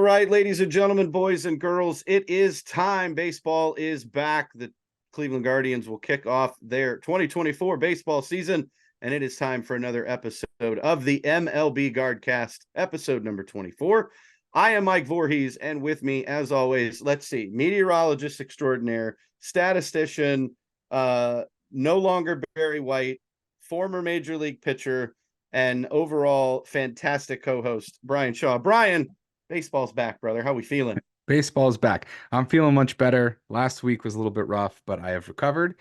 right, ladies and gentlemen, boys and girls, it is time. Baseball is back. The Cleveland Guardians will kick off their 2024 baseball season, and it is time for another episode of the MLB Guardcast, episode number 24. I am Mike Vorhies, and with me, as always, let's see, meteorologist extraordinaire, statistician, no longer Barry White, former Major League pitcher, and overall fantastic co-host, Bryan Shaw. Bryan, baseball's back, brother. How we feeling? Baseball's back. I'm feeling much better. Last week was a little bit rough, but I have recovered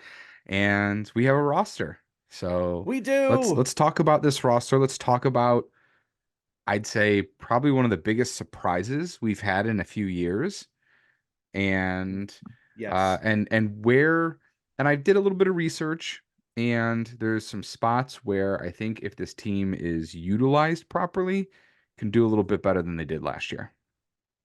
and we have a roster. So We let's do. let's talk about this roster. Let's talk about, I'd say, probably one of the biggest surprises we've had in a few years. And Yes. and I did a little bit of research, and there's some spots where I think if this team is utilized properly, can do a little bit better than they did last year.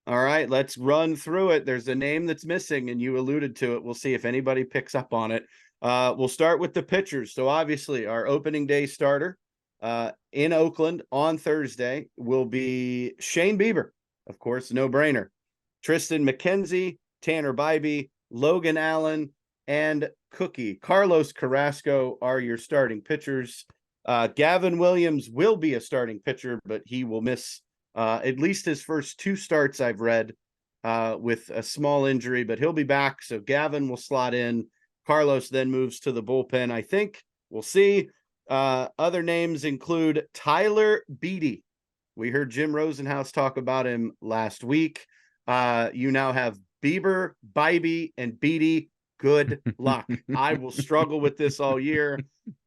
All right, let's run through it. There's a name that's missing, and you alluded to it. We'll see if anybody picks up on it. We'll start with the pitchers. So obviously, our opening day starter in Oakland on Thursday will be Shane Bieber. Of course, no brainer. Tristan McKenzie, Tanner Bybee, Logan Allen, and Cookie. Carlos Carrasco are your starting pitchers. Gavin Williams will be a starting pitcher, but he will miss at least his first two starts, I've read, with a small injury, but he'll be back. So Gavin will slot in. Carlos then moves to the bullpen, I think. We'll see. Other names include Tyler Beatty. We heard Jim Rosenhaus talk about him last week. You now have Bieber, Bybee, and Beatty. Good luck. I will struggle with this all year.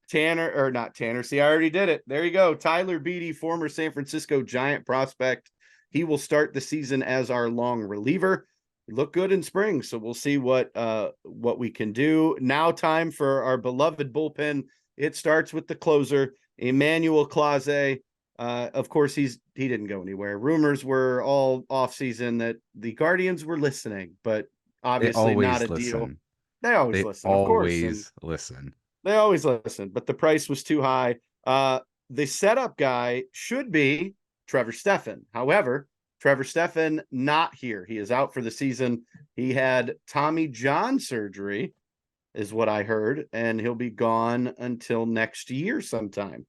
Tanner, or not Tanner. See, I already did it. There you go. Tyler Beatty, former San Francisco Giant prospect. He will start the season as our long reliever. He looked good in spring, so we'll see what we can do. Now time for our beloved bullpen. It starts with the closer, Emmanuel Clase. Of course, he didn't go anywhere. Rumors were all offseason that the Guardians were listening, but They obviously not always a deal. listen. They always They listen, of course. And always listen. they always listen, but the price was too high. The setup guy should be Trevor Stephan. However, Trevor Stephan not here. He is out for the season. He had Tommy John surgery, is what I heard, and he'll be gone until next year sometime.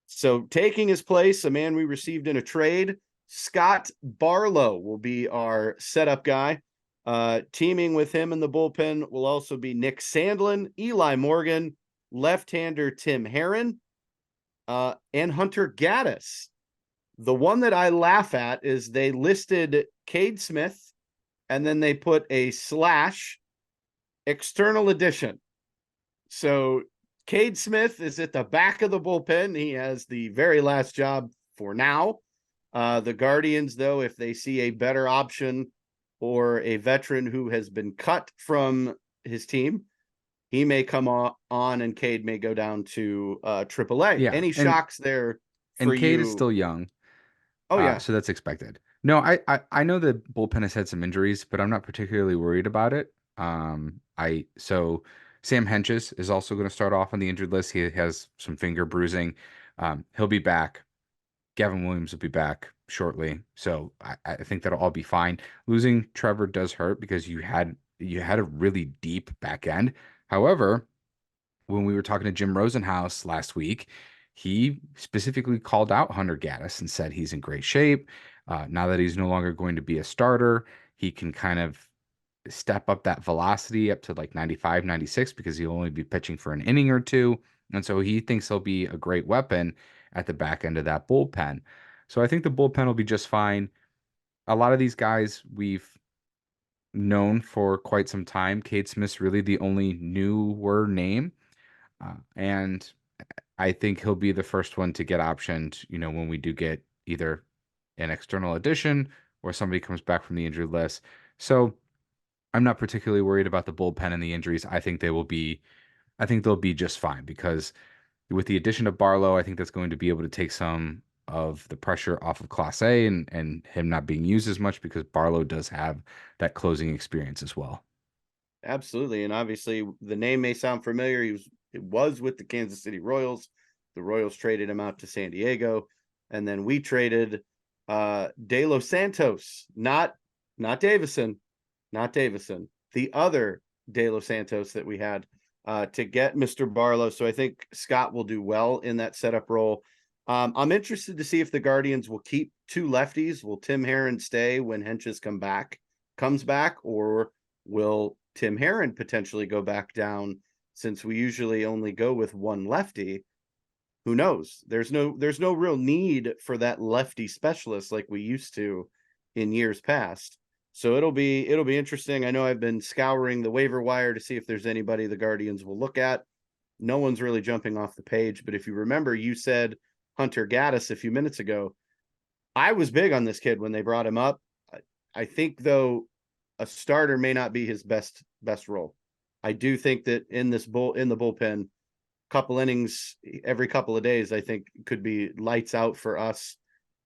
So taking his place, a man we received in a trade, Scott Barlow will be our setup guy. Teaming with him in the bullpen will also be Nick Sandlin, Eli Morgan, left-hander Tim Herron, and Hunter Gaddis. The one that I laugh at is they listed Cade Smith, and then they put a / external addition. So Cade Smith is at the back of the bullpen. He has the very last job for now. The Guardians, though, if they see a better option or a veteran who has been cut from his team, he may come on and Cade may go down to AAA. Yeah, Any shocks there for and Cade you? is still young. Oh, yeah. So that's expected. No, I know the bullpen has had some injuries, but I'm not particularly worried about it. So Sam Henches is also going to start off on the injured list. He has some finger bruising. He'll be back. Gavin Williams will be back shortly. So I think that'll all be fine. Losing Trevor does hurt because you had a really deep back end. However, when we were talking to Jim Rosenhaus last week, he specifically called out Hunter Gaddis and said he's in great shape. Now that he's no longer going to be a starter, he can kind of step up that velocity up to like 95, 96 because he'll only be pitching for an inning or two. And so he thinks he'll be a great weapon at the back end of that bullpen. So I think the bullpen will be just fine. A lot of these guys we've known for quite some time. Cade Smith's really the only newer name. And I think he'll be the first one to get optioned, when we do get either an external addition or somebody comes back from the injured list. So I'm not particularly worried about the bullpen and the injuries. I think they'll be just fine because with the addition of Barlow, I think that's going to be able to take some of the pressure off of Clase and him not being used as much because Barlow does have that closing experience as well. Absolutely. And obviously the name may sound familiar. It was with the Kansas City Royals. The Royals traded him out to San Diego. And then we traded De Los Santos, not Davison, not Davison, the other De Los Santos that we had to get Mr. Barlow. So I think Scott will do well in that setup role. I'm interested to see if the Guardians will keep two lefties. Will Tim Herron stay when Henches comes back, or will Tim Herron potentially go back down, since we usually only go with one lefty? Who knows? There's no real need for that lefty specialist like we used to in years past. So it'll be interesting. I know I've been scouring the waiver wire to see if there's anybody the Guardians will look at. No one's really jumping off the page, but if you remember, you said Hunter Gaddis a few minutes ago. I was big on this kid when they brought him up. I think, though, a starter may not be his best role. I do think that in the bullpen, couple innings every couple of days, I think could be lights out for us.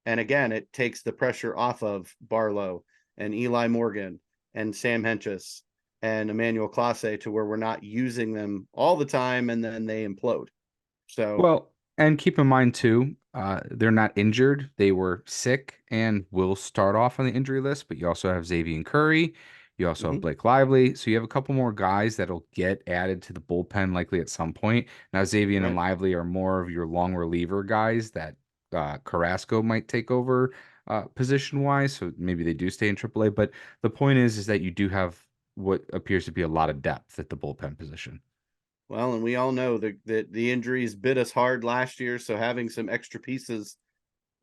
And again, it takes the pressure off of Barlow and Eli Morgan and Sam Henches and Emmanuel Clase, to where we're not using them all the time and then they implode. So, Well, and keep in mind too, they're not injured. They were sick and will start off on the injury list, but you also have Xavier Curry. You also have Blake Lively. So you have a couple more guys that'll get added to the bullpen likely at some point. Now, Xavier and Lively are more of your long reliever guys that Carrasco might take over position wise. So maybe they do stay in AAA. But the point is that you do have what appears to be a lot of depth at the bullpen position. Well, and we all know that the injuries bit us hard last year, so having some extra pieces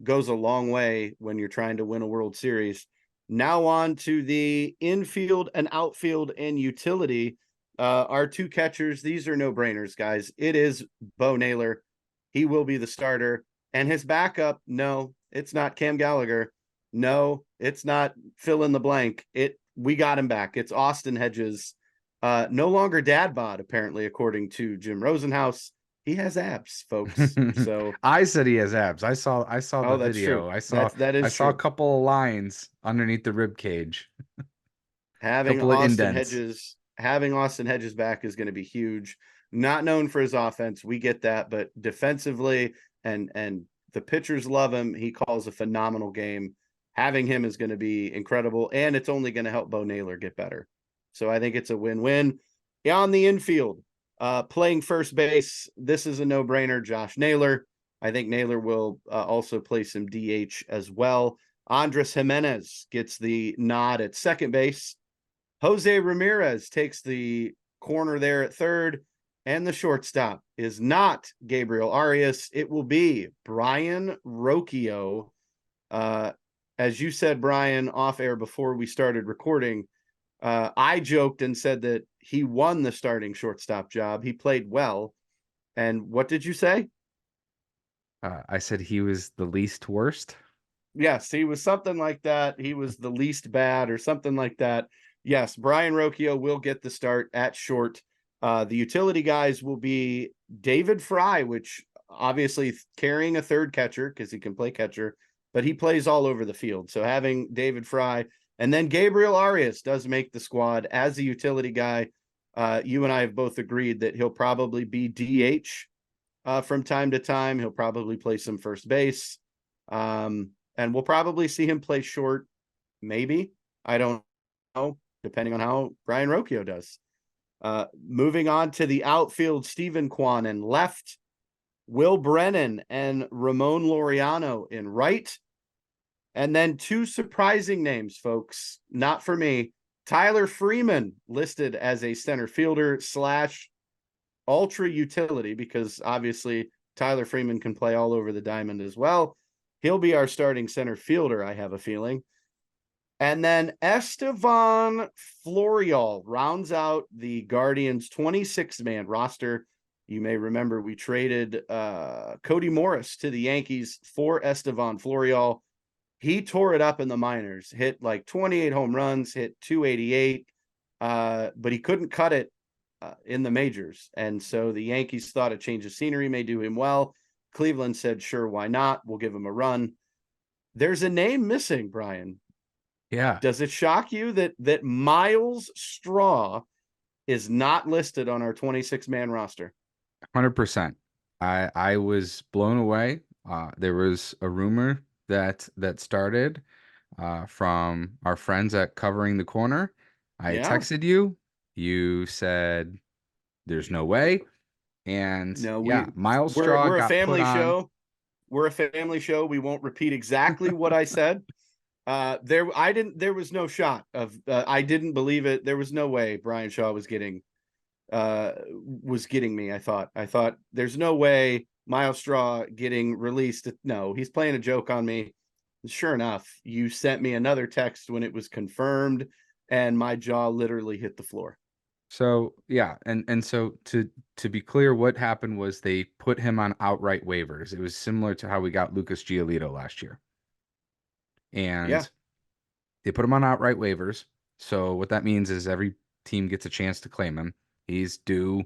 goes a long way when you're trying to win a World Series. Now on to the infield and outfield and utility. Our two catchers, these are no-brainers, guys. It is Bo Naylor. He will be the starter. And his backup, no, it's not Cam Gallagher. No, it's not fill in the blank. We got him back. It's Austin Hedges. No longer dad bod, apparently, according to Jim Rosenhaus. He has abs, folks. So I said he has abs. I saw the that's video. true. That I is saw a true. couple of lines underneath the rib cage. Having Couple of Austin indents. Hedges, having Austin Hedges back is going to be huge. Not known for his offense, we get that, but defensively and the pitchers love him. He calls a phenomenal game. Having him is going to be incredible, and it's only going to help Bo Naylor get better. So I think it's a win-win. On the infield, playing first base, this is a no-brainer. Josh Naylor. I think Naylor will also play some DH as well. Andres Jimenez gets the nod at second base. Jose Ramirez takes the corner there at third, and the shortstop is not Gabriel Arias. It will be Brian Rocchio. As you said, Brian, off air before we started recording, I joked and said that he won the starting shortstop job. He played well. And what did you say? I said he was the least worst. Yes, he was something like that. He was the least bad or something like that. Yes, Brian Rocchio will get the start at short. The utility guys will be David Fry, which obviously carrying a third catcher because he can play catcher, but he plays all over the field. So having David Fry and then Gabriel Arias does make the squad as the utility guy. You and I have both agreed that he'll probably be DH from time to time. He'll probably play some first base. And we'll probably see him play short, maybe. I don't know, depending on how Brian Rocchio does. Moving on to the outfield, Stephen Kwan in left, Will Brennan and Ramon Laureano in right. And then two surprising names, folks, not for me. Tyler Freeman listed as a center fielder / ultra utility, because obviously Tyler Freeman can play all over the diamond as well. He'll be our starting center fielder, I have a feeling. And then Estevan Florial rounds out the Guardians 26-man roster. You may remember we traded Cody Morris to the Yankees for Estevan Florial. He tore it up in the minors, hit like 28 home runs, hit 288, but he couldn't cut it in the majors. And so the Yankees thought a change of scenery may do him well. Cleveland said, sure, why not? We'll give him a run. There's a name missing, Brian. Yeah. Does it shock you that Miles Straw is not listed on our 26-man roster? 100%. I was blown away. There was a rumor that started from our friends at Covering the Corner. I had Yeah. texted you. You said there's no way. And No, yeah, Miles Straw we're a got put family on. show. We're a family show. We won't repeat exactly what I said. There was no shot of I didn't believe it. There was no way Brian Shaw was getting me. I thought there's no way Miles Straw getting released. No, he's playing a joke on me. Sure enough, you sent me another text when it was confirmed, and my jaw literally hit the floor. So yeah, and so to be clear, what happened was they put him on outright waivers. It was similar to how we got Lucas Giolito last year. Yeah. And they put him on outright waivers. So what that means is every team gets a chance to claim him. He's due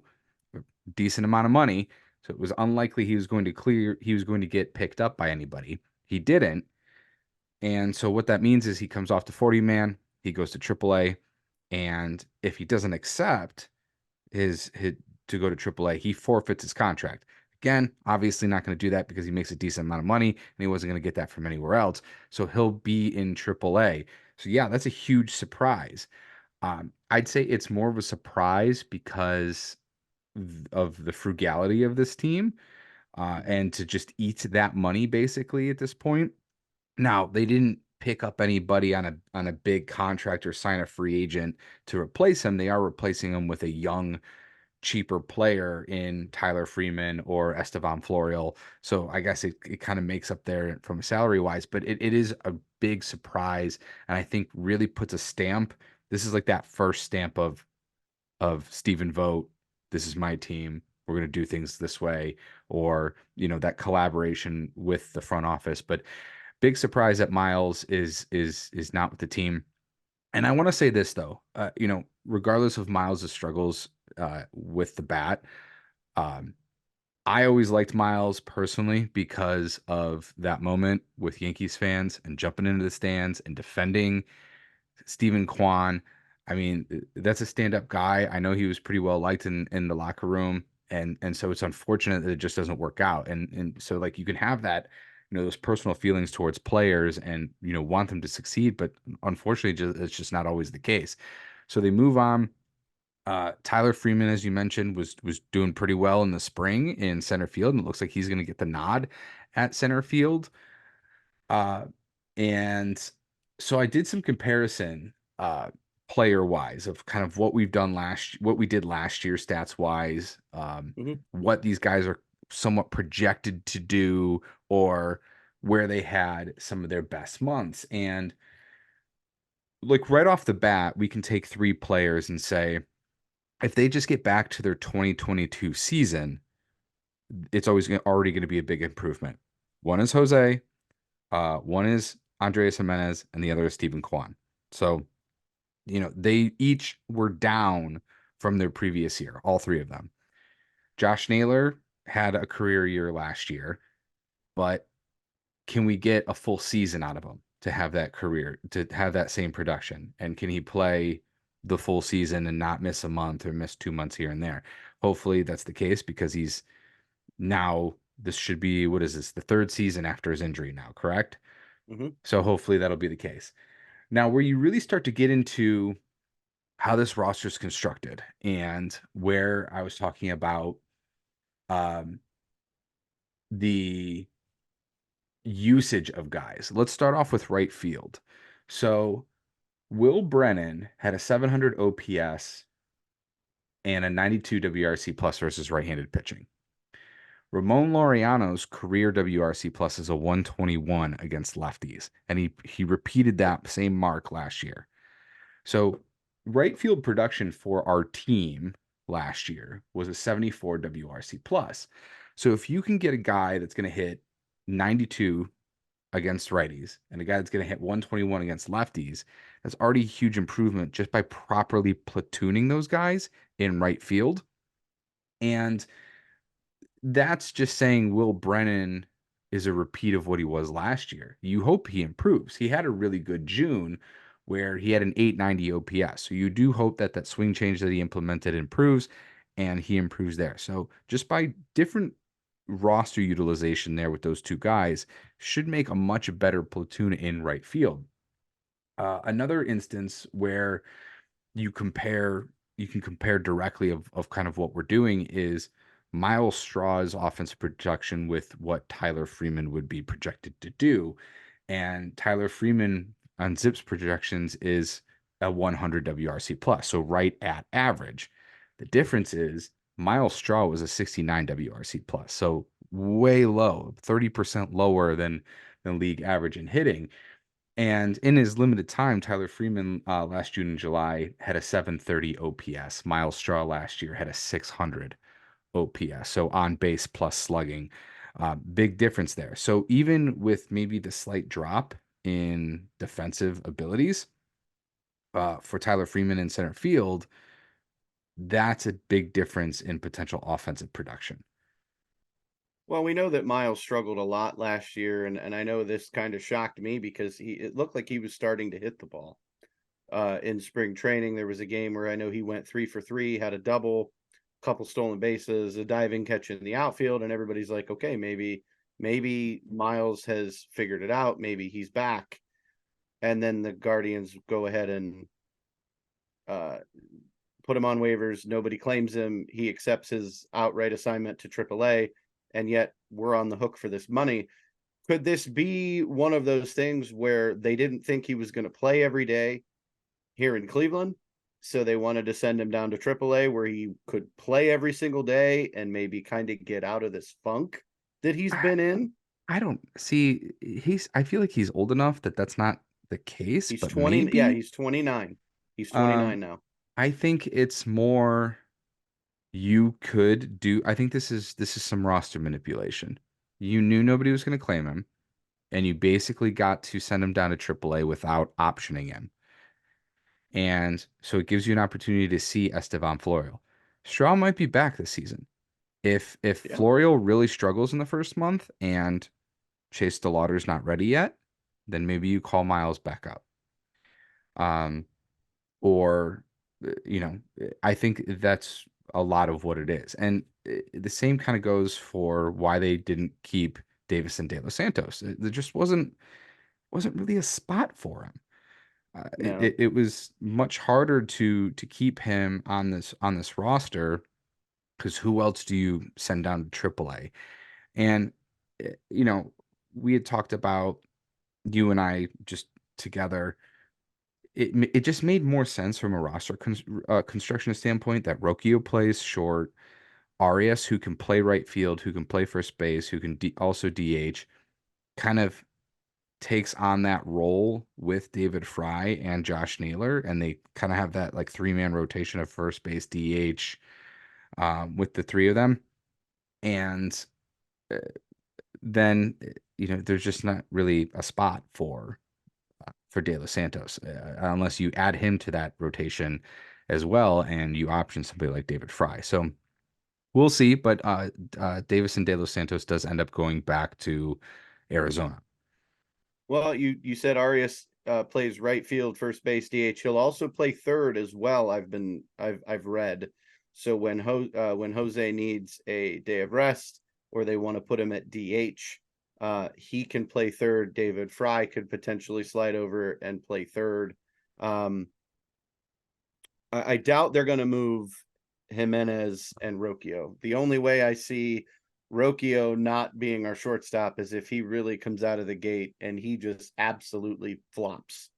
a decent amount of money. So it was unlikely he was going to get picked up by anybody. He didn't. And so what that means is he comes off the 40 man, he goes to AAA, and if he doesn't accept his to go to AAA, he forfeits his contract. Again, obviously not going to do that because he makes a decent amount of money and he wasn't going to get that from anywhere else. So he'll be in AAA. So yeah, that's a huge surprise. I'd say it's more of a surprise because of the frugality of this team, and to just eat that money basically at this point. Now, they didn't pick up anybody on a big contract or sign a free agent to replace him. They are replacing him with a young, cheaper player in Tyler Freeman or Estevan Florial. So I guess it kind of makes up there from salary wise, but it is a big surprise. And I think really puts a stamp. This is like that first stamp of Stephen Vogt. This is my team. We're going to do things this way, or, that collaboration with the front office. But big surprise that Miles is not with the team. And I want to say this though, regardless of Miles's struggles with the bat, um, I always liked Miles personally because of that moment with Yankees fans and jumping into the stands and defending Stephen Kwan. I mean, that's a stand-up guy. I know he was pretty well liked in the locker room, and so it's unfortunate that it just doesn't work out. And so like you can have that, those personal feelings towards players and want them to succeed, but unfortunately, it's just not always the case. So they move on. Tyler Freeman, as you mentioned, was doing pretty well in the spring in center field, and it looks like he's going to get the nod at center field. Uh, and so I did some comparison player wise of kind of what we did last year stats wise, Mhm. what these guys are somewhat projected to do, or where they had some of their best months. And like right off the bat, we can take three players and say if they just get back to their 2022 season, it's already going to be a big improvement. One is Jose, one is Andres Jimenez, and the other is Stephen Kwan. So, they each were down from their previous year, all three of them. Josh Naylor had a career year last year, but can we get a full season out of him to have that career, to have that same production? And can he play the full season and not miss a month or miss 2 months here and there? Hopefully that's the case because he's now, this should be, what is this, the third season after his injury now, correct? Mhm. So hopefully that'll be the case. Now, where you really start to get into how this roster is constructed and where I was talking about um, the usage of guys. Let's start off with right field. So Will Brennan had a 700 OPS and a 92 WRC plus versus right-handed pitching. Ramon Laureano's career WRC plus is a 121 against lefties, and he repeated that same mark last year. So right field production for our team last year was a 74 WRC plus. So if you can get a guy that's going to hit 92 against righties and a guy that's going to hit 121 against lefties, that's already a huge improvement just by properly platooning those guys in right field. And that's just saying Will Brennan is a repeat of what he was last year. You hope he improves. He had a really good June where he had an 890 OPS. So you do hope that that swing change that he implemented improves and he improves there. So just by different roster utilization there with those two guys should make a much better platoon in right field. Another instance where you compare you can compare directly of kind of what we're doing is Miles Straw's offensive production with what Tyler Freeman would be projected to do. And Tyler Freeman on Zip's projections is a 100 WRC plus, so right at average. The difference is Miles Straw was a 69 WRC plus, so way low, 30% lower than league average in hitting. And in his limited time, Tyler Freeman last June and July had a 730 OPS. Miles Straw last year had a 600 OPS. So on base plus slugging. Big difference there. So even with maybe the slight drop in defensive abilities for Tyler Freeman in center field, that's a big difference in potential offensive production. Well, we know that Miles struggled a lot last year, and I know this kind of shocked me because it looked like he was starting to hit the ball. In spring training, there was a game where I know he went 3 for 3, had a double, couple stolen bases, a diving catch in the outfield, and everybody's like, okay, maybe Miles has figured it out, maybe he's back. And then the Guardians go ahead and put him on waivers. Nobody claims him. He accepts his outright assignment to AAA, and yet we're on the hook for this money. Could this be one of those things where they didn't think he was going to play every day here in Cleveland, so they wanted to send him down to AAA where he could play every single day and maybe kind of get out of this funk that he's been in? I don't see I feel like he's old enough that that's not the case, He's but 20. Yeah, maybe. he's 29. He's 29 Um, now. I think it's more you could do. I think this is some roster manipulation. You knew nobody was going to claim him, and you basically got to send him down to AAA without optioning him. And so it gives you an opportunity to see Estevan Florial. Straw might be back this season. If Yeah. Florial really struggles in the first month and Chase DeLauder's not ready yet, then maybe you call Miles back up. Or I think that's a lot of what it is. And the same kind of goes for why they didn't keep Davison De Los Santos. There just wasn't really a spot for him. No. It was much harder to keep him on this roster because who else do you send down to AAA? And we had talked about, you and I just together, it just made more sense from a roster construction standpoint that Rocchio plays short, Arias, who can play right field, who can play first base, who can also DH, kind of takes on that role with David Fry and Josh Naylor, and they kind of have that like three-man rotation of first base, DH, with the three of them. And uh, then there's just not really a spot for De Los Santos unless you add him to that rotation as well, and you option somebody like David Fry. So we'll see, but Davis and De Los Santos does end up going back to Arizona. Well, you said Arias plays right field, first base, DH. He'll also play third as well. I've read. So when Jose needs a day of rest or they want to put him at DH, he can play third. David Fry could potentially slide over and play third. I doubt they're going to move Jimenez and Rocchio. The only way I see Rocchio not being our shortstop is if he really comes out of the gate and he just absolutely flops.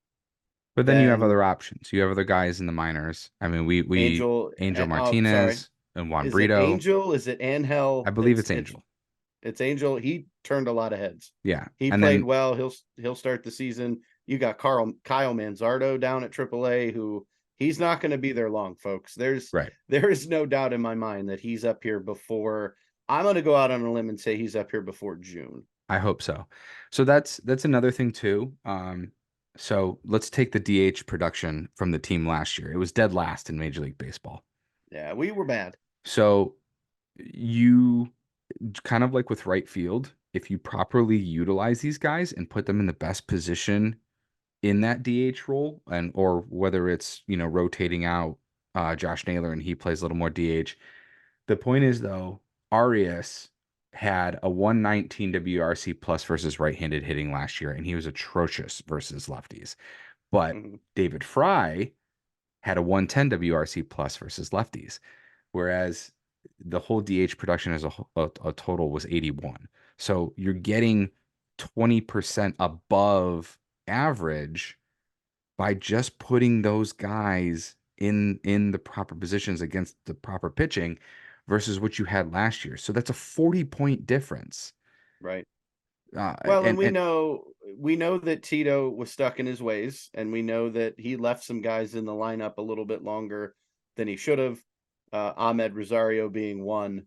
But then you have Then other options. You have other guys in the minors. I mean, we Angel, Angel oh, sorry. Martinez and Juan Is it Brito. Angel? Is it I Angel? believe it's Angel. It's Angel. He turned a lot of heads. Yeah. He And played then well. He'll start the season. You got Kyle Manzardo down at AAA, who he's not going to be there long, folks. right. There is no doubt in my mind that he's up here before. I'm going to go out on a limb and say he's up here before June. I hope so. So that's another thing too. So let's take the DH production from the team last year. It was dead last in Major League Baseball. Yeah, we were bad. So you kind of like with right field, if you properly utilize these guys and put them in the best position in that DH role, and or whether it's rotating out Josh Naylor and he plays a little more DH. The point is though, Arias had a 119 WRC plus versus right-handed hitting last year, and he was atrocious versus lefties. But Mhm. David Fry had a 110 WRC plus versus lefties, whereas the whole DH production as a total was 81. So you're getting 20% above average by just putting those guys in the proper positions against the proper pitching versus what you had last year. So that's a 40-point difference. Right. Uh, Well, and and and we know that Tito was stuck in his ways, and we know that he left some guys in the lineup a little bit longer than he should have. Ahmed Rosario being one.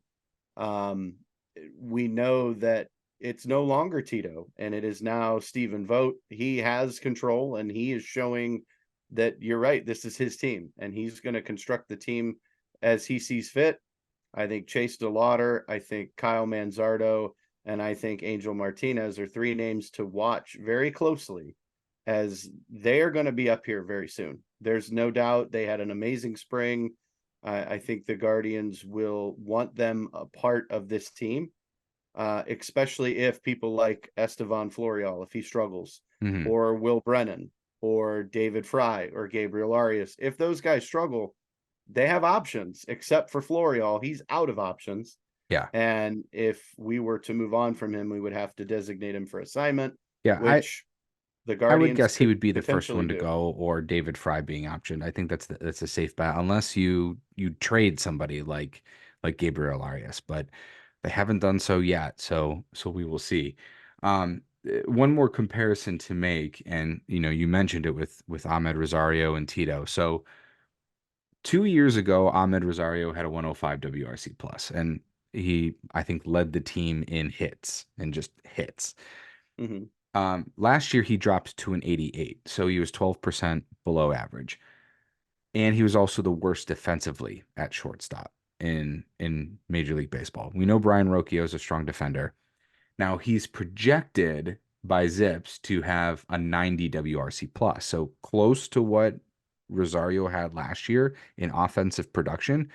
Um, we know that it's no longer Tito, and it is now Stephen Vogt. He has control, and he is showing that you're right. This is his team, and he's going to construct the team as he sees fit. I think Chase DeLauder, I think Kyle Manzardo, and I think Angel Martinez are three names to watch very closely, as they are going to be up here very soon. There's no doubt they had an amazing spring. I think the Guardians will want them a part of this team, especially if people like Estevan Florial, if he struggles, mhm, or Will Brennan, or David Fry, or Gabriel Arias. If those guys struggle, they have options, except for Florial. He's out of options. yeah, And if we were to move on from him, we would have to designate him for assignment, yeah. which the I would Guardians guess he could would be the first potentially one to do. go, or David Fry being optioned. I think that's a safe bet, unless you trade somebody like Gabriel Arias, but they haven't done so yet. So we will see. One more comparison to make, and you mentioned it with Ahmed Rosario and Tito. So 2 years ago, Ahmed Rosario had a 105 WRC plus, and he I think led the team in hits and just hits. Hmm. Last year he dropped to an 88, so he was 12% below average, and he was also the worst defensively at shortstop in Major League Baseball. We know Brian Rocchio is a strong defender. Now he's projected by Zips to have a 90 WRC plus, so close to what Rosario had last year in offensive production,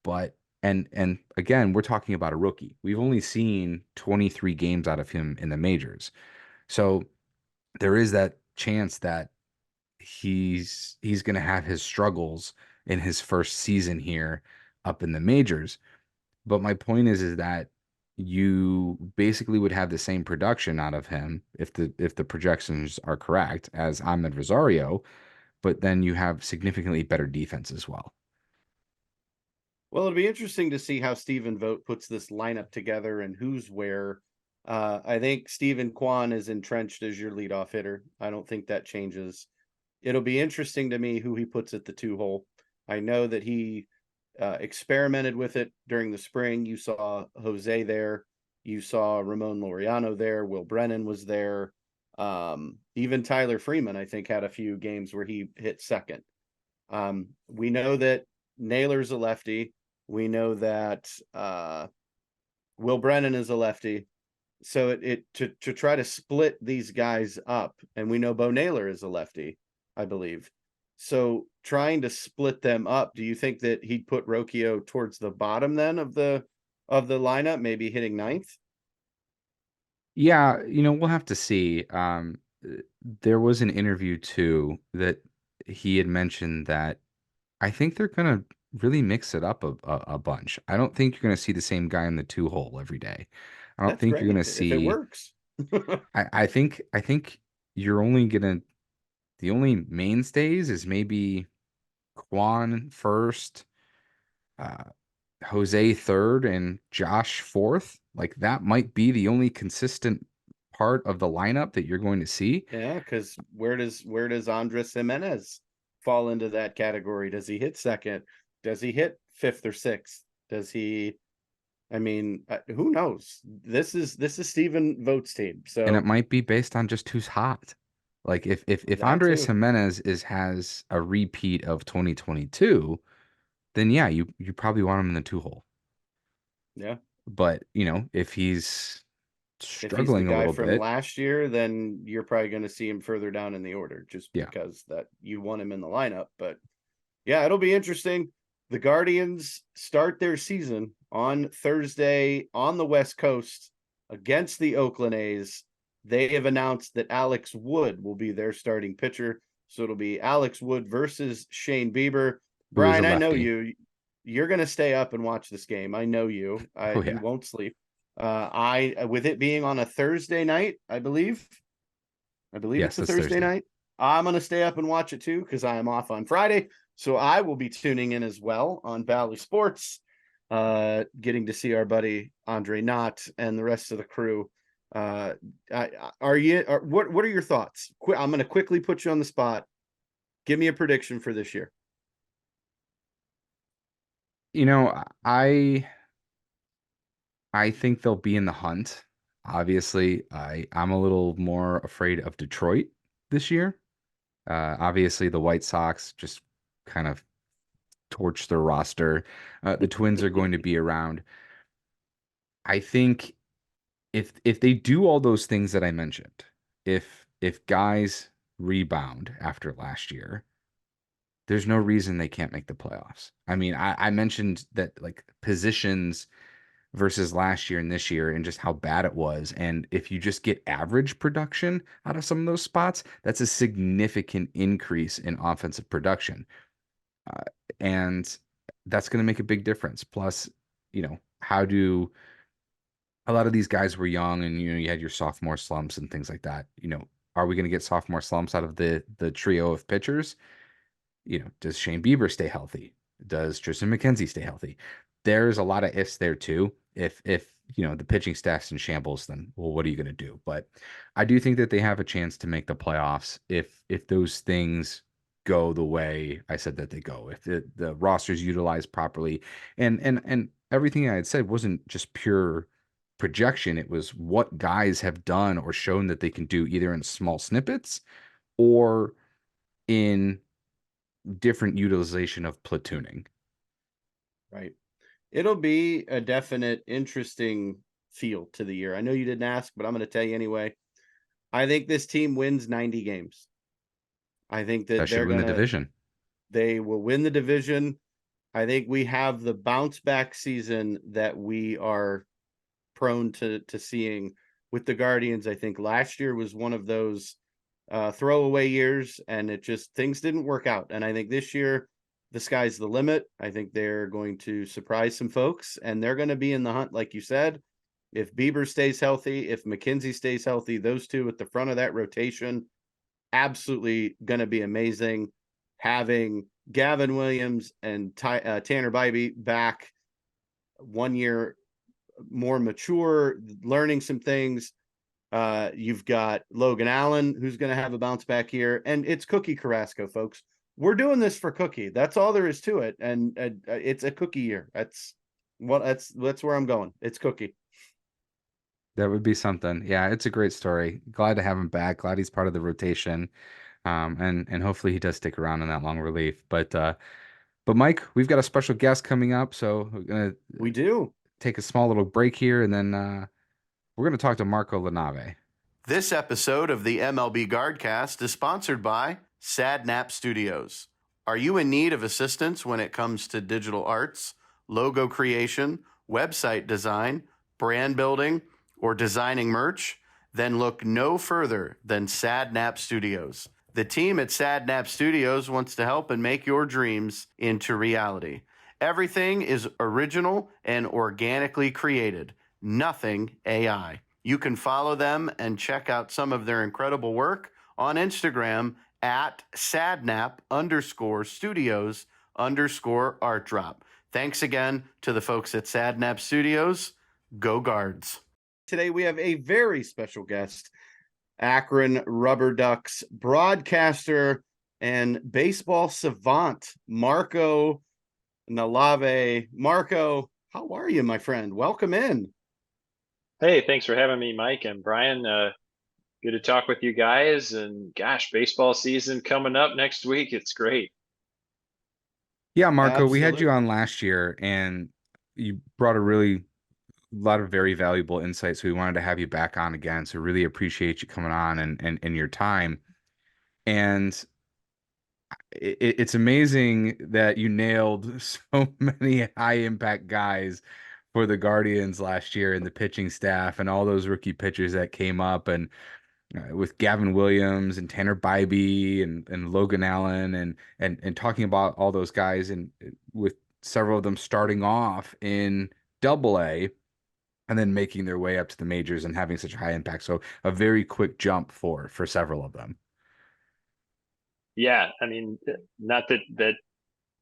but and again, we're talking about a rookie. We've only seen 23 games out of him in the majors. So there is that chance that he's going to have his struggles in his first season here up in the majors. But my point is that you basically would have the same production out of him if the projections are correct as Ahmed Rosario, but then you have significantly better defense as well. Well, it'll be interesting to see how Stephen Vogt puts this lineup together and who's where. I think Stephen Kwan is entrenched as your leadoff hitter. I don't think that changes. It'll be interesting to me who he puts at the two hole. I know that he experimented with it during the spring. You saw Jose there. You saw Ramon Laureano there. Will Brennan was there. Even Tyler Freeman, I think, had a few games where he hit second. We know that Naylor's a lefty. We know that Will Brennan is a lefty. So to try to split these guys up, and we know Bo Naylor is a lefty, I believe. So trying to split them up, do you think that he'd put Rocchio towards the bottom then of the lineup, maybe hitting ninth? Yeah, we'll have to see. There was an interview too that he had mentioned that I think they're gonna really mix it up a bunch. I don't think you're gonna see the same guy in the two hole every day. I don't That's think you're gonna great if it see. works. I think you're only gonna the only mainstays is maybe Quan first, uh, Jose third, and Josh fourth. Like that might be the only consistent part of the lineup that you're going to see. Yeah, because where does Andres Jimenez fall into that category? Does he hit second? Does he hit fifth or sixth? Does he? I mean, who knows? This is Stephen Vogt's team, And it so might be based on just who's hot. Like if that Andres too. Jimenez has a repeat of 2022, then yeah, you probably want him in the two hole. Yeah. But if he's If he's the struggling a guy little from bit, last year, then you're probably going to see him further down in the order just yeah. because that you want him in the lineup. But yeah, it'll be interesting. The Guardians start their season on Thursday on the West Coast against the Oakland A's. They have announced that Alex Wood will be their starting pitcher. So it'll be Alex Wood versus Shane Bieber. Who is a Brian, I know lefty. you. You're going to stay up and watch this game. I know you. Oh You yeah. won't sleep. With it being on a Thursday night, I believe Yes, it's a that's Thursday Thursday. night. I'm going to stay up and watch it too because I am off on Friday. So I will be tuning in as well on Valley Sports, getting to see our buddy Andre Knott and the rest of the crew. What are your thoughts? I'm going to quickly put you on the spot. Give me a prediction for this year. You know, I think they'll be in the hunt. Obviously, I'm a little more afraid of Detroit this year. Obviously, the White Sox just kind of torched their roster. The Twins are going to be around. I think if they do all those things that I mentioned, if guys rebound after last year, there's no reason they can't make the playoffs. I mean, I mentioned that like positions versus last year and this year and just how bad it was. And if you just get average production out of some of those spots, that's a significant increase in offensive production. Uh, and that's going to make a big difference. Plus, how do a lot of these guys were young and you had your sophomore slumps and things like that. Are we going to get sophomore slumps out of the trio of pitchers? Does Shane Bieber stay healthy? Does Tristan McKenzie stay healthy? There's a lot of ifs there too. If the pitching staff's in shambles, then well, what are you going to do? But I do think that they have a chance to make the playoffs if those things go the way I said that they go. If the roster's utilized properly, and everything I had said wasn't just pure projection. It was what guys have done or shown that they can do either in small snippets or in different utilization of platooning. Right. It'll be a definite interesting feel to the year. I know you didn't ask, but I'm going to tell you anyway. I think this team wins 90 games. I think that That should win the division. they will win the division. I think we have the bounce back season that we are prone to seeing with the Guardians. I think last year was one of those throwaway years, and things didn't work out. And I think this year the sky's the limit. I think they're going to surprise some folks, and they're going to be in the hunt, like you said. If Bieber stays healthy, if McKenzie stays healthy, those two at the front of that rotation, absolutely going to be amazing. Having Gavin Williams and Tanner Bybee back 1 year more mature, learning some things. You've got Logan Allen, who's going to have a bounce back here, and it's Cookie Carrasco, folks. We're doing this for Cookie. That's all there is to it, and it's a Cookie year. That's where I'm going. It's Cookie. That would be something. Yeah, it's a great story. Glad to have him back. Glad he's part of the rotation. And hopefully he does stick around in that long relief. But Mike, we've got a special guest coming up, so We do take a small little break here, and then we're gonna talk to Marco LaNave. This episode of the MLB Guardcast is sponsored by Sadnap Studios. Are you in need of assistance when it comes to digital arts, logo creation, website design, brand building, or designing merch? Then look no further than Sadnap Studios. The team at Sadnap Studios wants to help and make your dreams into reality. Everything is original and organically created, nothing AI. You can follow them and check out some of their incredible work on Instagram at sadnap_studios_art drop. Thanks again to the folks at Sadnap Studios. Go Guards. Today we have a very special guest, Akron Rubberducks broadcaster and baseball savant, Marco LaNave. Marco, how are you, my friend? Welcome in. Hey, thanks for having me, Mike and Brian. Good to talk with you guys. And gosh, baseball season coming up next week. It's great. Yeah, Marco, we had Absolutely. you on last year, and you brought a lot of very valuable insights. So we wanted to have you back on again. So really appreciate you coming on and your time. And it's amazing that you nailed so many high impact guys for the Guardians last year in the pitching staff and all those rookie pitchers that came up and with Gavin Williams and Tanner Bybee and Logan Allen and talking about all those guys and with several of them starting off in Double A and then making their way up to the majors and having such a high impact. So a very quick jump for several of them. Yeah, I mean, not that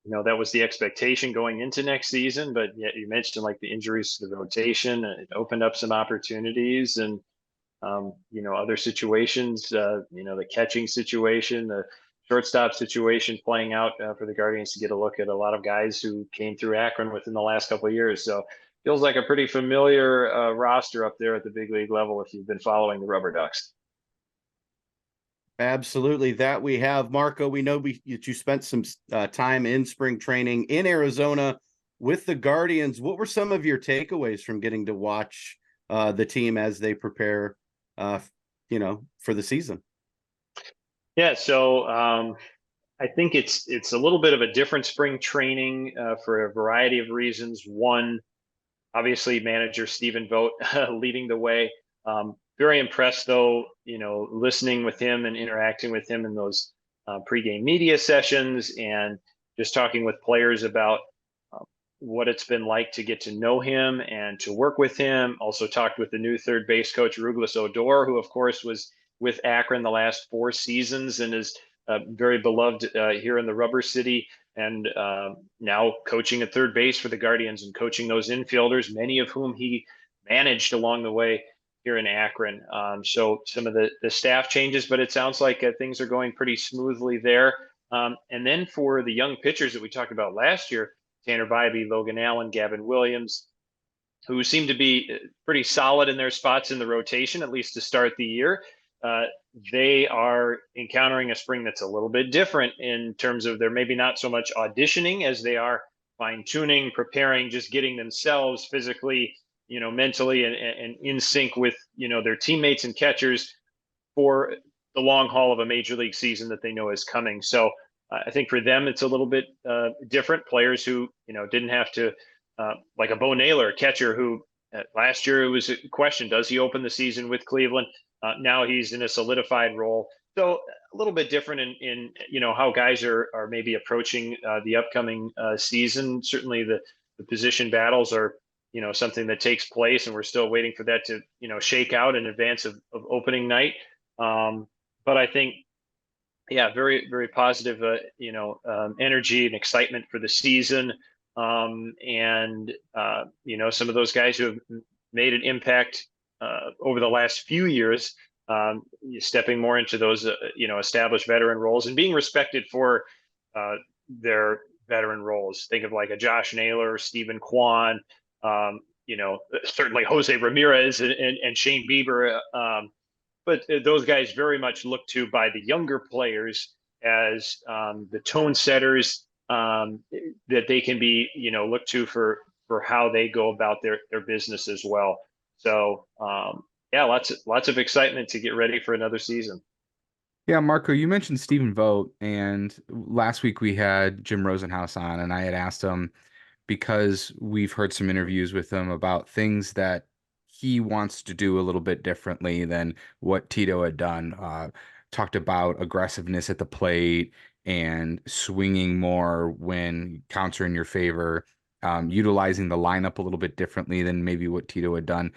that was the expectation going into next season, but yeah, you mentioned like the injuries to the rotation, it opened up some opportunities and other situations, the catching situation, the shortstop situation playing out for the Guardians to get a look at a lot of guys who came through Akron within the last couple of years. So feels like a pretty familiar roster up there at the big league level if you've been following the Rubberducks. Absolutely, that we have. Marco, we know that you spent some time in spring training in Arizona with the Guardians. What were some of your takeaways from getting to watch the team as they prepare, for the season? Yeah, so I think it's a little bit of a different spring training for a variety of reasons. One, obviously, manager Stephen Vogt leading the way. Very impressed, though, listening with him and interacting with him in those pregame media sessions and just talking with players about what it's been like to get to know him and to work with him. Also talked with the new third base coach, Ruglis Odor, who, of course, was with Akron the last 4 seasons and is very beloved here in the Rubber City and now coaching at third base for the Guardians and coaching those infielders, many of whom he managed along the way here in Akron. So some of the staff changes, but it sounds like things are going pretty smoothly there. And then for the young pitchers that we talked about last year, Tanner Bybee, Logan Allen, Gavin Williams, who seem to be pretty solid in their spots in the rotation, at least to start the year. They are encountering a spring that's a little bit different in terms of they're maybe not so much auditioning as they are fine-tuning, preparing, just getting themselves physically, mentally and in sync with, their teammates and catchers for the long haul of a major league season that they know is coming. So I think for them, it's a little bit different. Players who, didn't have to, like a Bo Naylor, a catcher who last year it was a question, does he open the season with Cleveland? Now he's in a solidified role. So a little bit different in how guys are maybe approaching the upcoming season. Certainly the position battles are, something that takes place, and we're still waiting for that to, shake out in advance of opening night. But I think, yeah, very, very positive, energy and excitement for the season. And some of those guys who have made an impact over the last few years, stepping more into those, established veteran roles and being respected for their veteran roles. Think of like a Josh Naylor, Stephen Kwan, certainly Jose Ramirez and Shane Bieber. But those guys very much looked to by the younger players as the tone setters that they can be, looked to for how they go about their business as well. So yeah, lots of excitement to get ready for another season. Yeah, Marco, you mentioned Stephen Vogt, and last week we had Jim Rosenhaus on, and I had asked him because we've heard some interviews with him about things that he wants to do a little bit differently than what Tito had done. Talked about aggressiveness at the plate and swinging more when counts are in your favor, utilizing the lineup a little bit differently than maybe what Tito had done.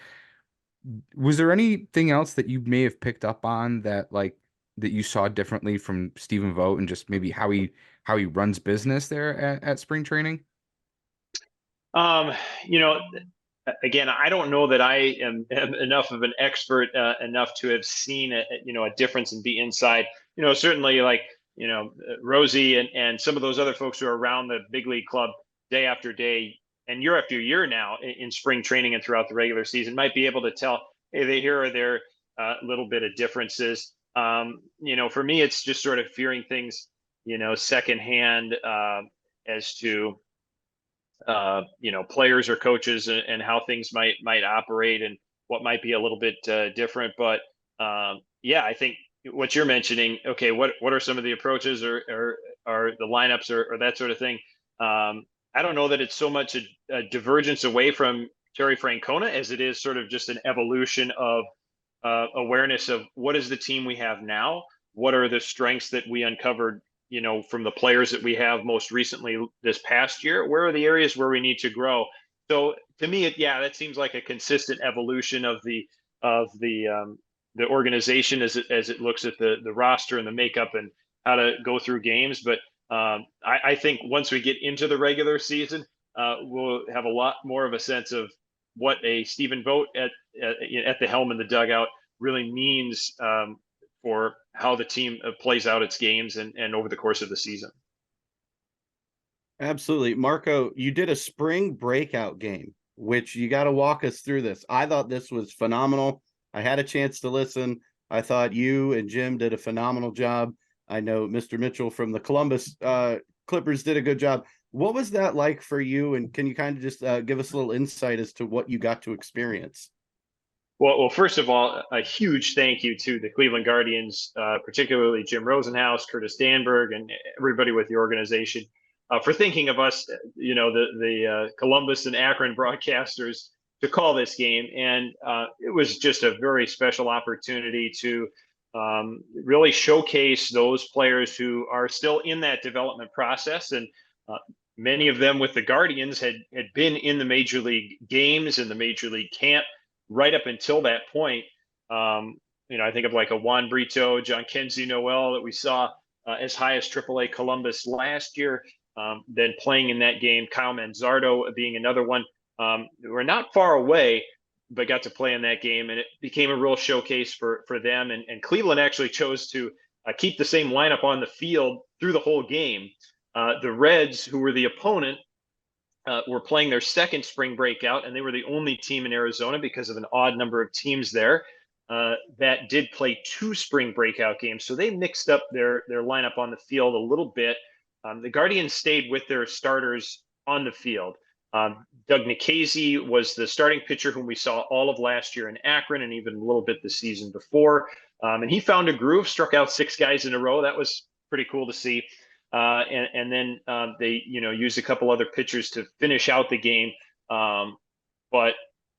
Was there anything else that you may have picked up on that you saw differently from Stephen Vogt and just maybe how he runs business there at spring training? Again, I don't know that I am enough of an expert enough to have seen a difference and be inside. Certainly like Rosie and some of those other folks who are around the big league club day after day and year after year now in spring training and throughout the regular season might be able to tell, hey, here are their little bit of differences. For me, it's just sort of hearing things, secondhand as to players or coaches and how things might operate and what might be a little bit different. But yeah, I think what you're mentioning, okay, what are some of the approaches or the lineups or that sort of thing. I don't know that it's so much a divergence away from Terry Francona as it is sort of just an evolution of awareness of what is the team we have now, what are the strengths that we uncovered, from the players that we have most recently this past year, where are the areas where we need to grow. So to me, that seems like a consistent evolution of the organization as it looks at the roster and the makeup and how to go through games. But I think once we get into the regular season, we'll have a lot more of a sense of what a Stephen Vogt at the helm in the dugout really means for how the team plays out its games and over the course of the season. Absolutely. Marco, you did a spring breakout game, which you got to walk us through this. I thought this was phenomenal. I had a chance to listen. I thought you and Jim did a phenomenal job. I know Mr. Mitchell from the Columbus Clippers did a good job. What was that like for you? And can you kind of just give us a little insight as to what you got to experience? Well, first of all, a huge thank you to the Cleveland Guardians, particularly Jim Rosenhaus, Curtis Danberg, and everybody with the organization for thinking of us, the Columbus and Akron broadcasters to call this game. And it was just a very special opportunity to really showcase those players who are still in that development process. And many of them with the Guardians had been in the major league games and the major league camp right up until that point. I think of like a Juan Brito, John Kenzie Noel that we saw as high as AAA Columbus last year. Then playing in that game, Kyle Manzardo being another one. We're not far away, but got to play in that game, and it became a real showcase for them. And Cleveland actually chose to keep the same lineup on the field through the whole game. The Reds, who were the opponent, were playing their second spring breakout, and they were the only team in Arizona because of an odd number of teams there that did play 2 spring breakout games. So they mixed up their lineup on the field a little bit. The Guardians stayed with their starters on the field. Doug Nikhazy was the starting pitcher whom we saw all of last year in Akron and even a little bit the season before. And he found a groove, struck out 6 guys in a row. That was pretty cool to see. And then they, used a couple other pitchers to finish out the game. But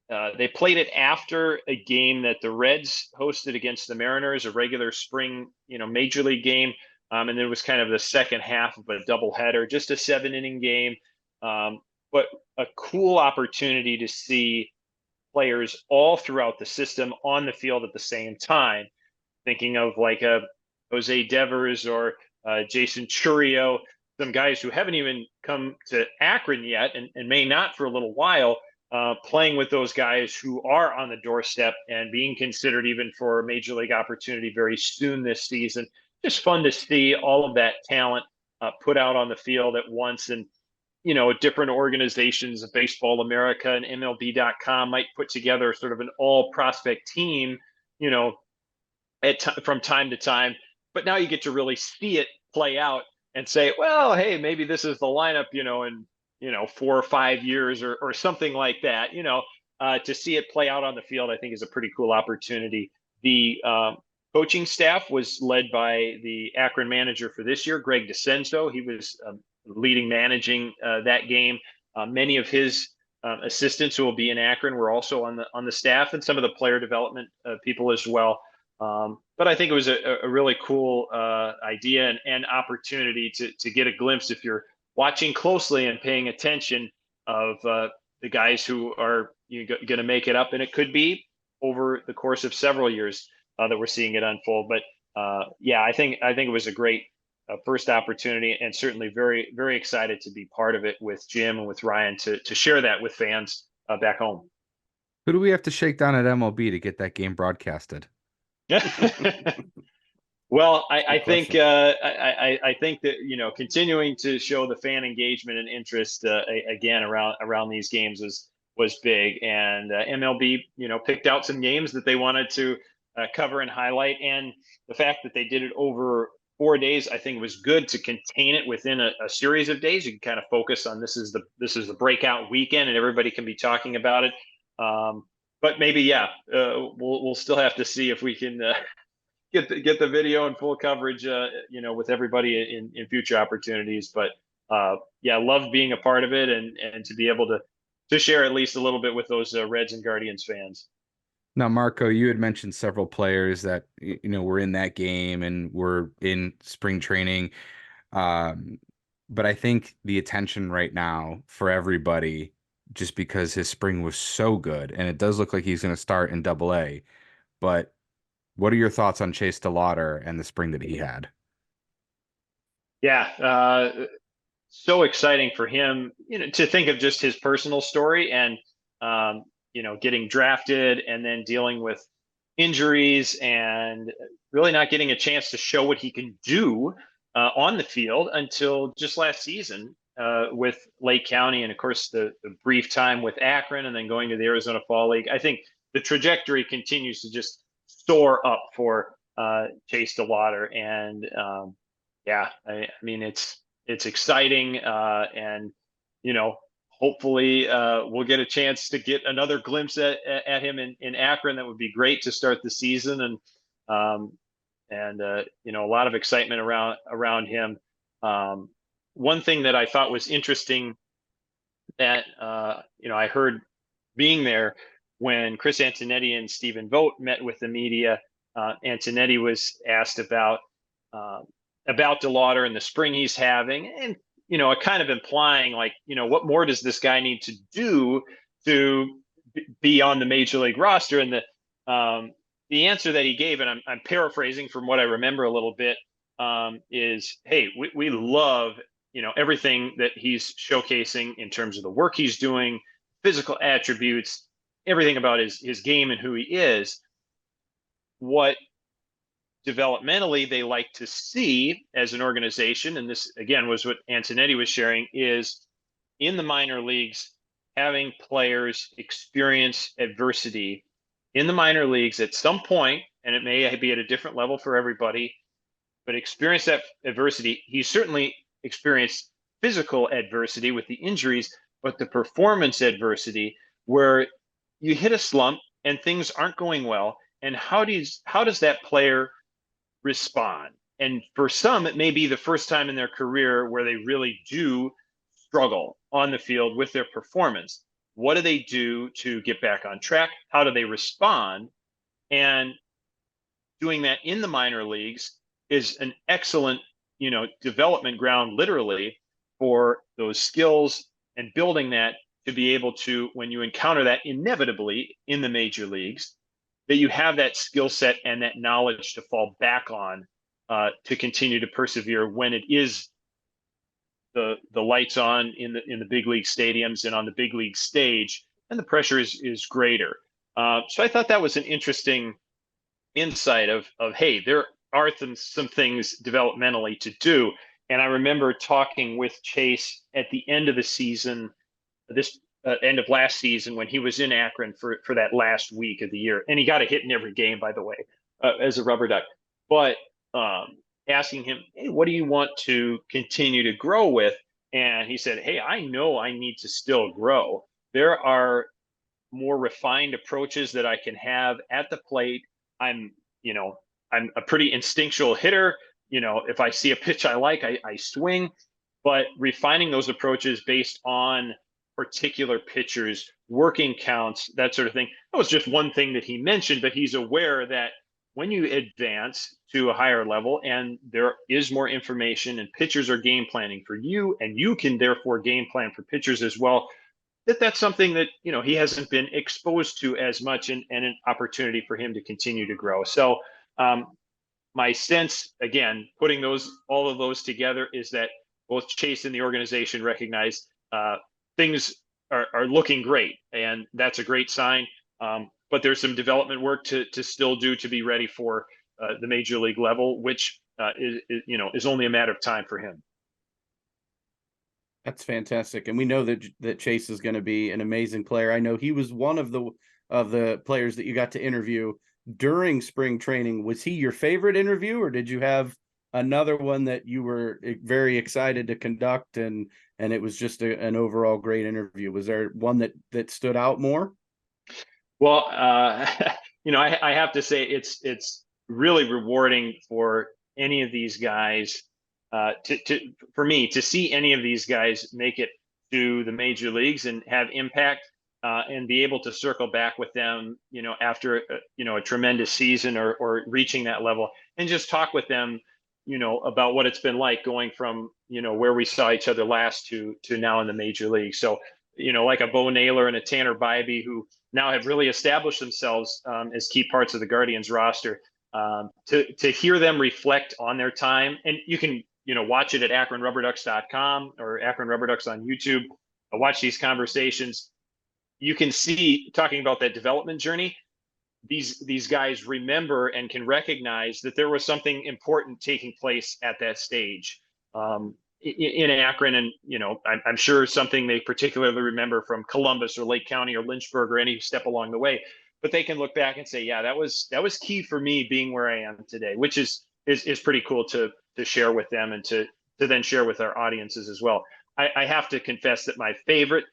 they played it after a game that the Reds hosted against the Mariners, a regular spring, major league game. And then it was kind of the second half of a doubleheader, just a 7-inning game. But a cool opportunity to see players all throughout the system on the field at the same time. Thinking of like a Jose Devers or Jason Churio, some guys who haven't even come to Akron yet and may not for a little while, playing with those guys who are on the doorstep and being considered even for a major league opportunity very soon this season. Just fun to see all of that talent put out on the field at once. And, different organizations, Baseball America and MLB.com might put together sort of an all prospect team, from time to time. But now you get to really see it play out and say, well, hey, maybe this is the lineup, in 4 or 5 years or something like that. To see it play out on the field, I think is a pretty cool opportunity. The coaching staff was led by the Akron manager for this year, Greg DeCenzo. He was managing that game. Many of his assistants who will be in Akron were also on the staff, and some of the player development people as well. But I think it was a really cool idea and opportunity to get a glimpse, if you're watching closely and paying attention, of the guys who are going to make it up. And it could be over the course of several years that we're seeing it unfold. But I think it was a great first opportunity, and certainly very, very excited to be part of it with Jim and with Ryan to share that with fans back home. Who do we have to shake down at MLB to get that game broadcasted? Well, I think that continuing to show the fan engagement and interest again around these games was big, and MLB picked out some games that they wanted to cover and highlight, and the fact that they did it over 4 days, I think, was good to contain it within a series of days. You can kind of focus on this is the breakout weekend, and everybody can be talking about it. But maybe we'll still have to see if we can get the video and full coverage, with everybody in future opportunities. But yeah, loved being a part of it and to be able to share at least a little bit with those Reds and Guardians fans. Now, Marco, you had mentioned several players that were in that game and were in spring training. But I think the attention right now for everybody, just because his spring was so good, and it does look like he's going to start in Double-A. But what are your thoughts on Chase DeLauter and the spring that he had? Yeah, so exciting for him, to think of just his personal story and getting drafted and then dealing with injuries and really not getting a chance to show what he can do on the field until just last season with Lake County, and of course the brief time with Akron, and then going to the Arizona Fall League. I think the trajectory continues to just soar up for Chase DeLauter, and yeah, I mean it's exciting, and hopefully we'll get a chance to get another glimpse at him in Akron. That would be great to start the season, and a lot of excitement around him. One thing that I thought was interesting that I heard being there when Chris Antonetti and Stephen Vogt met with the media. Antonetti was asked about DeLauter and the spring he's having, and kind of implying like, what more does this guy need to do to be on the major league roster? And the answer that he gave, and I'm paraphrasing from what I remember a little bit, is, hey, we love everything that he's showcasing in terms of the work he's doing, physical attributes, everything about his game and who he is. What developmentally they like to see as an organization, and this again was what Antonetti was sharing, is in the minor leagues having players experience adversity in the minor leagues at some point, and it may be at a different level for everybody, but experience that adversity. He certainly experienced physical adversity with the injuries, but the performance adversity where you hit a slump and things aren't going well, and how does that player respond? And for some, it may be the first time in their career where they really do struggle on the field with their performance. What do they do to get back on track? How do they respond? And doing that in the minor leagues is an excellent, development ground, literally, for those skills, and building that to be able to, when you encounter that inevitably in the major leagues, that you have that skill set and that knowledge to fall back on to continue to persevere when it is the lights on in the big league stadiums and on the big league stage, and the pressure is greater. So I thought that was an interesting insight of hey, there are some things developmentally to do. And I remember talking with Chase at the end of the season, this end of last season, when he was in Akron for that last week of the year, and he got a hit in every game, by the way, as a rubber duck. But asking him, hey, what do you want to continue to grow with? And he said, hey, I know I need to still grow. There are more refined approaches that I can have at the plate. I'm a pretty instinctual hitter. If I see a pitch I like, I swing. But refining those approaches based on particular pitchers, working counts, that sort of thing. That was just one thing that he mentioned, but he's aware that when you advance to a higher level and there is more information and pitchers are game planning for you, and you can therefore game plan for pitchers as well, that's something that he hasn't been exposed to as much, and an opportunity for him to continue to grow. So my sense, again, putting all of those together, is that both Chase and the organization recognize things are looking great, and that's a great sign. But there's some development work to still do to be ready for the major league level, which is only a matter of time for him. That's fantastic, and we know that Chase is going to be an amazing player. I know he was one of the players that you got to interview during spring training. Was he your favorite interview, or did you have another one that you were very excited to conduct, and it was just an overall great interview? Was there one that stood out more? Well, I have to say it's really rewarding for any of these guys for me to see any of these guys make it to the major leagues and have impact, and be able to circle back with them, after a tremendous season or reaching that level, and just talk with them, about what it's been like going from, where we saw each other last to now in the major league. So, like a Bo Naylor and a Tanner Bybee, who now have really established themselves as key parts of the Guardians roster. To hear them reflect on their time, and you can watch it at AkronRubberducks.com or Akron Rubberducks on YouTube. Watch these conversations. You can see, talking about that development journey, these guys remember and can recognize that there was something important taking place at that stage in Akron, and I'm sure something they particularly remember from Columbus or Lake County or Lynchburg or any step along the way. But they can look back and say, yeah, that was key for me being where I am today, which is pretty cool to share with them, and to then share with our audiences as well. I have to confess that my favorite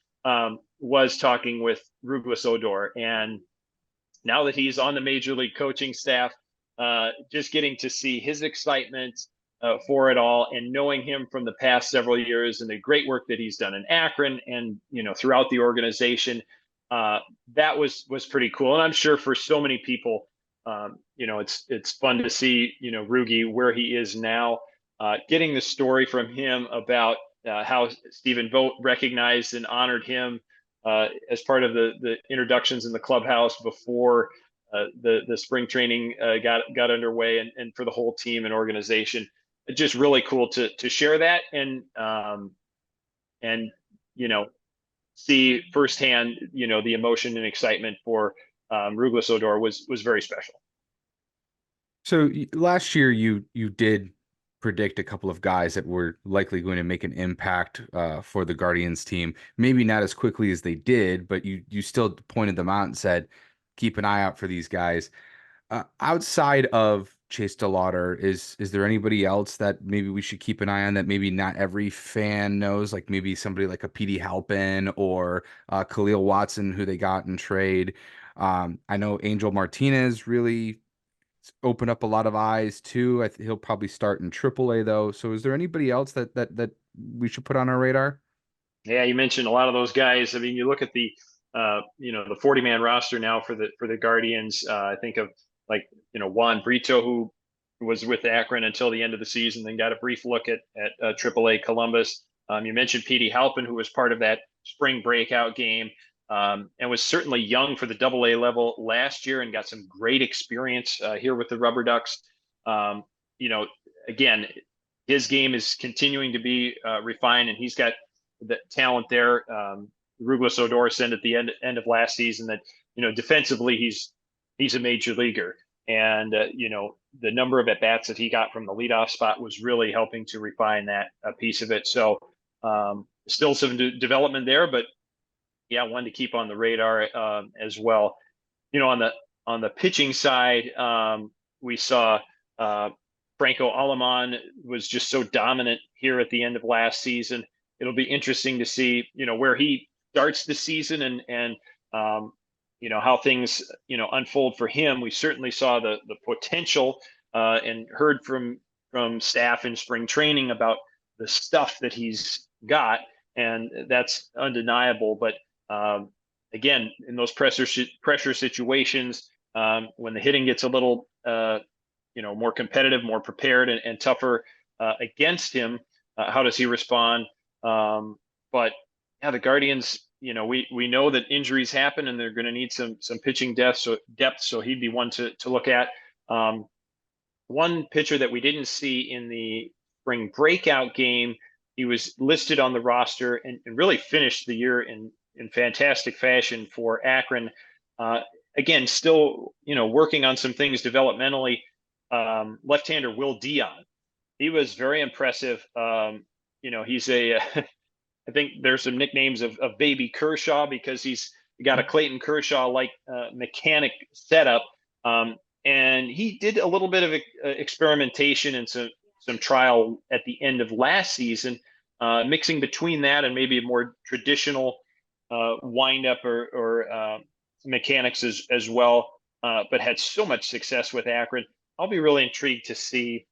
was talking with Ruglis Odor, and now that he's on the major league coaching staff, just getting to see his excitement for it all, and knowing him from the past several years and the great work that he's done in Akron and throughout the organization, that was pretty cool. And I'm sure for so many people, it's fun to see Rugi where he is now, getting the story from him about how Stephen Vogt recognized and honored him as part of the introductions in the clubhouse before the spring training got underway, and for the whole team and organization. It's just really cool to share that, and see firsthand the emotion and excitement for Ruglis Odor was very special. So last year you did predict a couple of guys that were likely going to make an impact for the Guardians team. Maybe not as quickly as they did, but you still pointed them out and said, keep an eye out for these guys. Outside of Chase DeLauder, is there anybody else that maybe we should keep an eye on that maybe not every fan knows? Like maybe somebody like a Petey Halpin or Khalil Watson, who they got in trade. I know Angel Martinez really opened up a lot of eyes too. He'll probably start in AAA though. So is there anybody else that we should put on our radar? Yeah, you mentioned a lot of those guys. I mean, you look at the the 40-man roster now for the Guardians. I think of like Juan Brito, who was with Akron until the end of the season, then got a brief look at AAA Columbus. You mentioned Petey Halpin, who was part of that spring breakout game. And was certainly young for the AA level last year and got some great experience here with the Rubberducks. Again, his game is continuing to be refined, and he's got the talent there. Ruglis Odor said at the end of last season that defensively he's a major leaguer, and the number of at bats that he got from the leadoff spot was really helping to refine that piece of it. So still some development there, but yeah, one to keep on the radar as well. On the pitching side, we saw Franco Aleman was just so dominant here at the end of last season. It'll be interesting to see where he starts the season, and how things unfold for him. We certainly saw the potential and heard from staff in spring training about the stuff that he's got, and that's undeniable. But again, in those pressure situations, when the hitting gets a little more competitive, more prepared, and tougher against him, how does he respond? But yeah, the Guardians, we know that injuries happen, and they're going to need some pitching depth. So he'd be one to look at. One pitcher that we didn't see in the spring breakout game, he was listed on the roster and really finished the year in fantastic fashion for Akron. Again, still, working on some things developmentally. Left-hander Will Dion, he was very impressive. He's I think there's some nicknames of Baby Kershaw, because he's got a Clayton Kershaw-like mechanic setup. And he did a little bit of experimentation and some trial at the end of last season, mixing between that and maybe a more traditional windup or mechanics as well, but had so much success with Akron. I'll be really intrigued to see,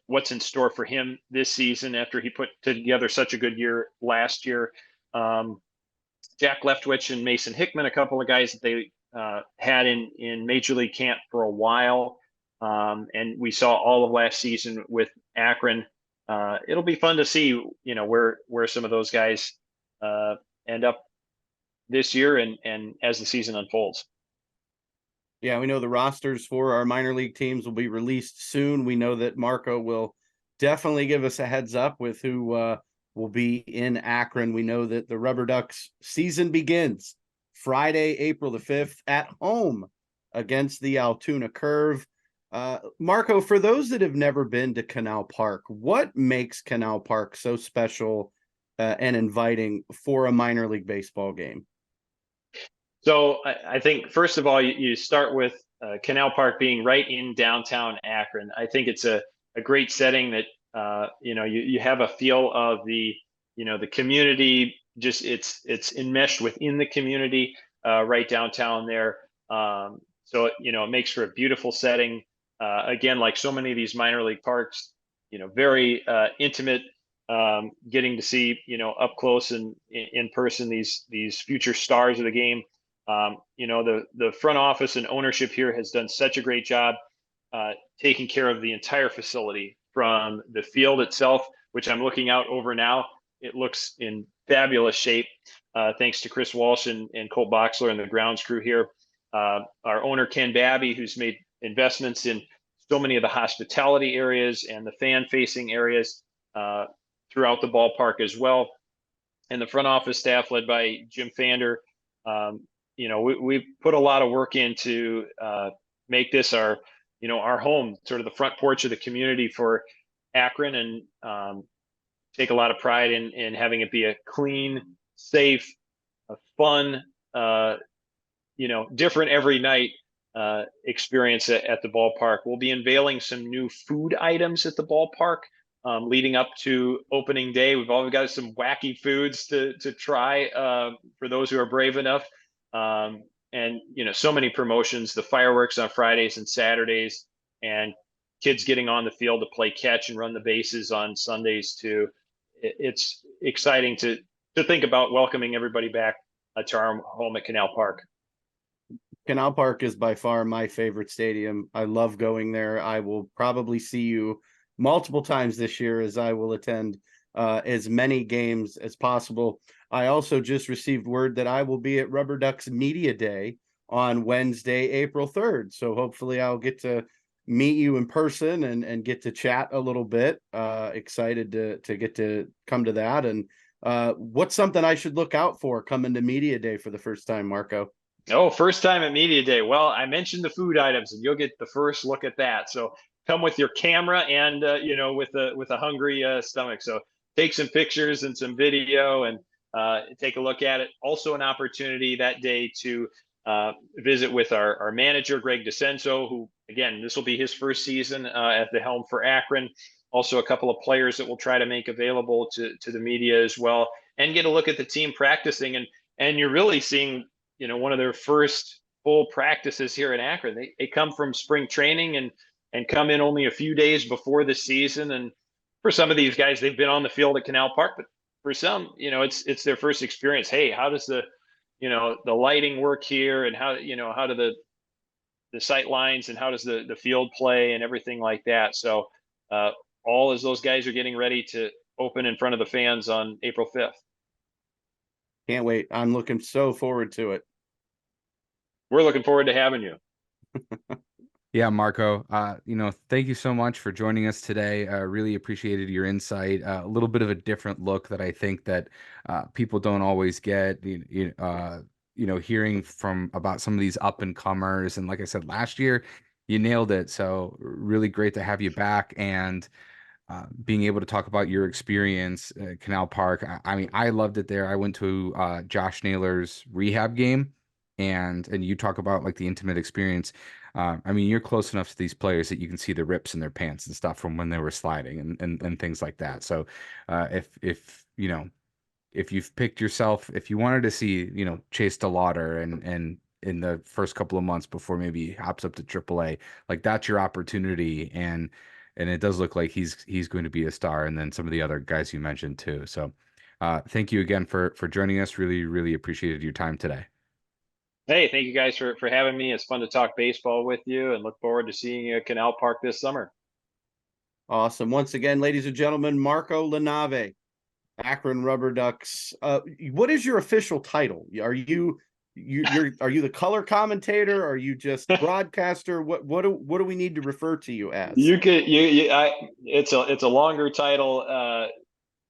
what's in store for him this season after he put together such a good year last year. Jack Leftwich and Mason Hickman, a couple of guys that they had in Major League camp for a while. And we saw all of last season with Akron. It'll be fun to see, where some of those guys end up this year and as the season unfolds. Yeah, we know the rosters for our minor league teams will be released soon. We know that Marco will definitely give us a heads up with who will be in Akron. We know that the Rubberducks season begins Friday, April the 5th at home against the Altoona Curve. Marco, for those that have never been to Canal Park, what makes Canal Park so special and inviting for a minor league baseball game? So I think, first of all, you start with Canal Park being right in downtown Akron. I think it's a great setting that, you have a feel of the community, just it's enmeshed within the community right downtown there. So, it makes for a beautiful setting. Again, like so many of these minor league parks, very intimate, getting to see, up close and in person, these future stars of the game. The front office and ownership here has done such a great job taking care of the entire facility, from the field itself, which I'm looking out over now. It looks in fabulous shape, thanks to Chris Walsh and Colt Boxler and the grounds crew here. Our owner, Ken Babby, who's made investments in so many of the hospitality areas and the fan-facing areas throughout the ballpark as well. And the front office staff, led by Jim Fander, we put a lot of work into make this our home, sort of the front porch of the community for Akron, and take a lot of pride in having it be a clean, safe, a fun, different every night experience at the ballpark. We'll be unveiling some new food items at the ballpark leading up to opening day. We've always got some wacky foods to try for those who are brave enough. And so many promotions, the fireworks on Fridays and Saturdays, and kids getting on the field to play catch and run the bases on Sundays too. It's exciting to think about welcoming everybody back to our home at Canal Park. Canal Park is by far my favorite stadium. I love going there. I will probably see you multiple times this year, as I will attend as many games as possible. I also just received word that I will be at Rubberducks Media Day on Wednesday, April 3rd. So hopefully I'll get to meet you in person and get to chat a little bit. Excited to get to come to that. And what's something I should look out for coming to Media Day for the first time, Marco? Oh, first time at Media Day. Well, I mentioned the food items, and you'll get the first look at that. So come with your camera and with a hungry stomach. So take some pictures and some video and take a look at it. Also an opportunity that day to visit with our manager, Greg DeCenso, who, again, this will be his first season at the helm for Akron. Also a couple of players that we'll try to make available to the media as well, and get a look at the team practicing. And you're really seeing, one of their first full practices here in Akron. They come from spring training and come in only a few days before the season. And for some of these guys, they've been on the field at Canal Park, but for some, it's their first experience. Hey, how does the lighting work here, and how do the sight lines, and how does the field play and everything like that. So all as those guys are getting ready to open in front of the fans on April 5th. Can't wait. I'm looking so forward to it. We're looking forward to having you. Yeah, Marco, thank you so much for joining us today. Really appreciated your insight. A little bit of a different look that I think that people don't always get, hearing about some of these up and comers. And like I said, last year you nailed it. So really great to have you back, and being able to talk about your experience at Canal Park. I mean, I loved it there. I went to Josh Naylor's rehab game, and you talk about like the intimate experience. I mean, you're close enough to these players that you can see the rips in their pants and stuff from when they were sliding and things like that. So if you've picked yourself, if you wanted to see, Chase DeLauder and in the first couple of months before maybe he hops up to AAA. Like that's your opportunity, and it does look like he's going to be a star. And then some of the other guys you mentioned too. So thank you again for joining us. Really appreciated your time today. Hey, thank you guys for having me. It's fun to talk baseball with you, and look forward to seeing you at Canal Park this summer. Awesome. Once again, ladies and gentlemen, Marco LaNave, Akron Rubberducks. What is your official title? Are you the color commentator? Are you just broadcaster? What do we need to refer to you as? It's a longer title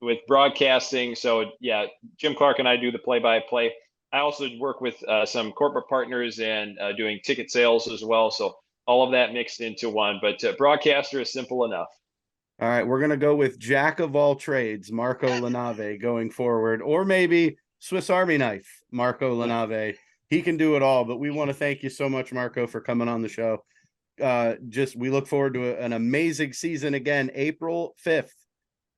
with broadcasting. So yeah, Jim Clark and I do the play-by-play. I also work with some corporate partners and doing ticket sales as well. So all of that mixed into one, but broadcaster is simple enough. All right, we're going to go with Jack of all trades, Marco LaNave, going forward, or maybe Swiss Army knife, Marco LaNave. He can do it all, but we want to thank you so much, Marco, for coming on the show. We look forward to an amazing season again, April 5th,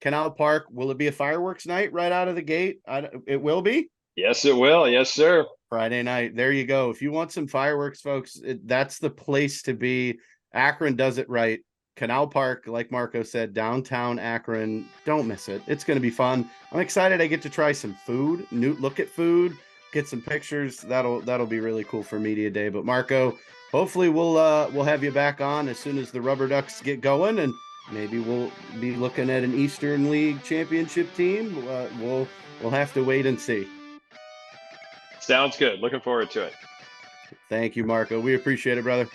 Canal Park. Will it be a fireworks night right out of the gate? It will be? Yes, it will. Yes, sir. Friday night. There you go. If you want some fireworks, folks, that's the place to be. Akron does it right. Canal Park, like Marco said, downtown Akron. Don't miss it. It's going to be fun. I'm excited. I get to try some food, look at food, get some pictures. That'll be really cool for Media Day. But Marco, hopefully we'll have you back on as soon as the Rubberducks get going, and maybe we'll be looking at an Eastern League championship team. We'll have to wait and see. Sounds good. Looking forward to it. Thank you, Marco. We appreciate it, brother.